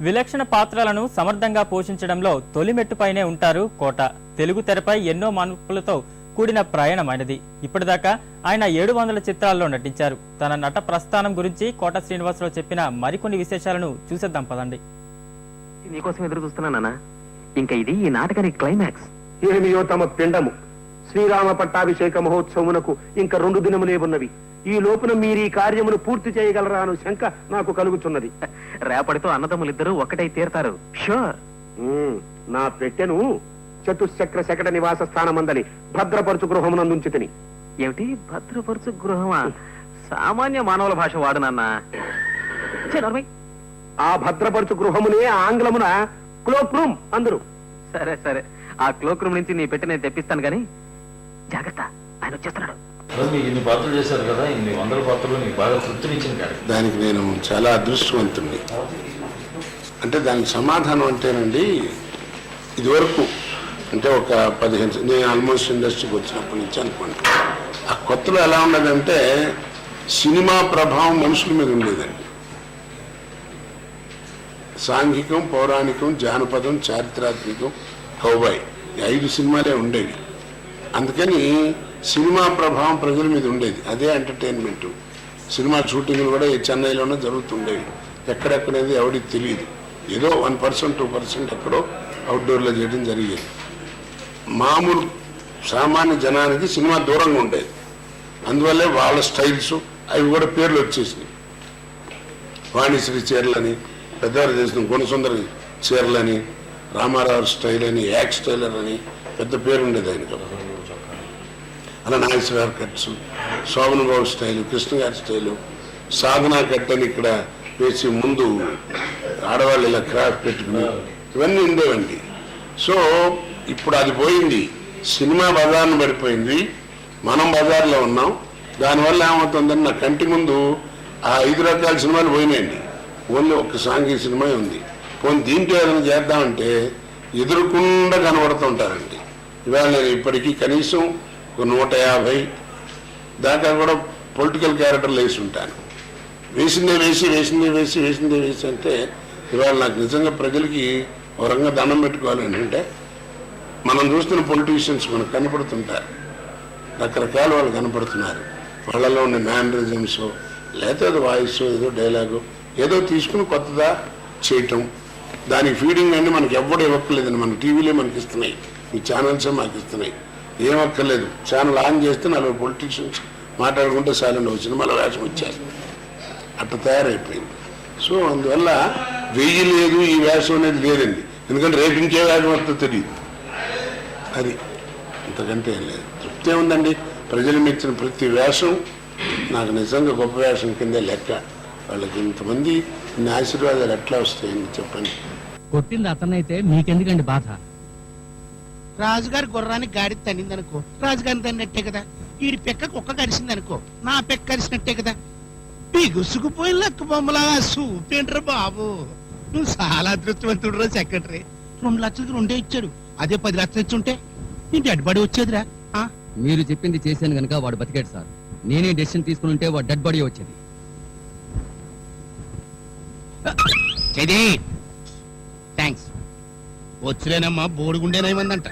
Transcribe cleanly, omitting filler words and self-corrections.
విలక్షణ పాత్రలను సమర్థంగా పోషించడంలో తొలిమెట్టుపైనే ఉంటారు కోట. తెలుగు తెరపై ఎన్నో మార్పులతో కూడిన ప్రయాణమైనది. ఇప్పటిదాకా ఆయన 700 చిత్రాల్లో నటించారు. తన నట ప్రస్థానం గురించి కోట శ్రీనివాసరావు చెప్పిన మరికొన్ని విశేషాలను చూసేద్దాం పదండి. నీకోసం ఎదురు చూస్తున్నానా? ఇంకా ఇది ఈ నాటకానికి క్లైమాక్స్. ఏమియో తమ పిండము. శ్రీరామ పట్టాభిషేక మహోత్సవమునకు ఇంకా 2 దినములే ఉన్నవి. ఈ లోపున మీరు ఈ కార్యమును పూర్తి చేయగలరా అను శంక నాకు కలుగుతున్నది. రేపటితో అన్నదమ్ములిద్దరూ ఒక్కటై తీరతారు. షూర్. నా పెట్టెను చతుశ్చక్ర శకట నివాస స్థానమందని భద్రపరచు గృహమునందుంచి తిని. ఏమిటి భద్రపరచు గృహమా? సామాన్య మానవుల భాష వాడు నాన్న. ఆ భద్రపరచు గృహమునే ఆంగ్లమున క్లోక్ రూమ్ అందరు. సరే సరే, ఆ క్లోక్ రూమ్ నుంచి నీ పెట్టి నేను తెప్పిస్తాను గాని జాగ్రత్త, ఆయన వచ్చేస్తున్నాడు. ఇన్ని పాత్రలు చేశారు కదా, ఇన్ని 100 పాత్రలు నీకు బాగా తృప్తినిచ్చింది. దానికి నేను చాలా అదృష్టవంతుణ్ణి. అంటే దానికి సమాధానం అంటేనండి, ఇదివరకు అంటే ఒక 15 నేను ఆల్మోస్ట్ ఇండస్ట్రీకి వచ్చినప్పటి నుంచి అనుకోండి, ఆ కొత్తలో ఎలా ఉండదంటే సినిమా ప్రభావం మనుషుల మీద ఉండేదండి. సాంఘికం, పౌరాణికం, జానపదం, చారిత్రాత్మకం, కౌబాయ్, 5 సినిమాలే ఉండేవి. అందుకని సినిమా ప్రభావం ప్రజల మీద ఉండేది. అదే ఎంటర్టైన్మెంట్. సినిమా షూటింగ్లు కూడా చెన్నైలోనే జరుగుతుండేవి. ఎక్కడెక్కడేది ఎవరికి తెలియదు. ఏదో 1% 2% ఎక్కడో అవుట్డోర్లో చేయడం జరిగేది. మామూలు సామాన్య జనానికి సినిమా దూరంగా ఉండేది. అందువల్లే వాళ్ళ స్టైల్స్ అవి కూడా పేర్లు వచ్చేసినాయి. వాణిశ్రీ చీరలని, పెద్దవారు చేసిన గుణసుందరి చీరలని, రామారావు స్టైల్ అని, యాక్ స్టైలర్ అని పెద్ద పేరు ఉండేది ఆయనకు. అలా నాగేశ్వర కట్స్, శోభన్ బాబు స్టైలు, కృష్ణ గారి స్టైలు, సాధనా కట్ అని ఇక్కడ వేసి ముందు ఆడవాళ్ళు ఇలా క్రాఫ్ట్ పెట్టుకుని ఇవన్నీ ఉండేవండి. సో ఇప్పుడు అది పోయింది. సినిమా బజార్ను పడిపోయింది, మనం బజార్లో ఉన్నాం. దానివల్ల ఏమవుతుందని నా కంటి ముందు ఆ 5 రకాల సినిమాలు పోయినాయండి. ఓన్లీ ఒక సాంఘిక సినిమా ఉంది. పోనీ దీంట్లో ఏదైనా చేద్దామంటే ఎదురుకుండా కనబడుతుంటారండి. ఇవాళ నేను ఇప్పటికీ కనీసం 150 దాకా కూడా పొలిటికల్ క్యారెక్టర్లు వేసి ఉంటాను. వేసిందే వేసి అంటే ఇవాళ నాకు నిజంగా ప్రజలకి ఒక రంగా దండం పెట్టుకోవాలని అంటే, మనం చూస్తున్న పొలిటీషియన్స్ మనకు కనపడుతుంటారు. రకరకాల వాళ్ళు కనపడుతున్నారు. వాళ్ళలో ఉన్న మ్యానరిజమ్స్, లేకపోతే వాయిస్, ఏదో డైలాగు ఏదో తీసుకుని కొత్తగా చేయటం, దానికి ఫీడింగ్ అన్నీ మనకి ఎవ్వడూ ఇవ్వక్కర్లేదండి. మన టీవీలే మనకి ఇస్తున్నాయి, మీ ఛానల్సే మాకు ఇస్తున్నాయి. ఏమక్కర్లేదు. ఛానల్ ఆన్ చేస్తే 4 పొలిటీషియన్స్ మాట్లాడుకుంటే సాలండి వచ్చిన మళ్ళీ వేషం వచ్చారు. అట్లా తయారైపోయింది. సో అందువల్ల వెయ్యి లేదు, ఈ వేషం అనేది లేదండి. ఎందుకంటే రేపు ఇంకే వేషం వస్తుందో తెలియదు. అది అంతకంటే ఏం లేదు. తృప్తి ఉందండి. ప్రజలు మెచ్చిన ప్రతి వేషం నాకు నిజంగా గొప్ప వేషం కిందే లెక్క. వాళ్ళకి ఇంతమంది ఇన్ని ఆశీర్వాదాలు ఎట్లా వస్తాయండి చెప్పండి. కొట్టింది అతనైతే మీకెందుకండి బాధ? రాజుగారి గుర్రానికి గాడి తన్నిందనుకో, రాజుగారిని తన్నట్టే కదా. వీడి పెక్క కుక్క కరిసిందనుకో, నా పెక్క కరిసినట్టే కదా. బిగుసుకుపోయిన లెక్క బొమ్మలా సూపేంట్రా బాబు. నువ్వు చాలా అదృష్టవంతుడు రా సెక్రటరీ. 2 లక్షలకి 2 ఇచ్చాడు. అదే 10 లక్షలు ఇచ్చుంటే నీ డెడ్ బాడీ వచ్చేదిరా. మీరు చెప్పింది చేశాను గనక వాడు బతికాడు సార్. నేనే డెసిషన్ తీసుకుని ఉంటే వాడు డెడ్ బాడీ వచ్చేది. థ్యాంక్స్. వచ్చలేనమ్మా, బోడిగుండేనేమందంట.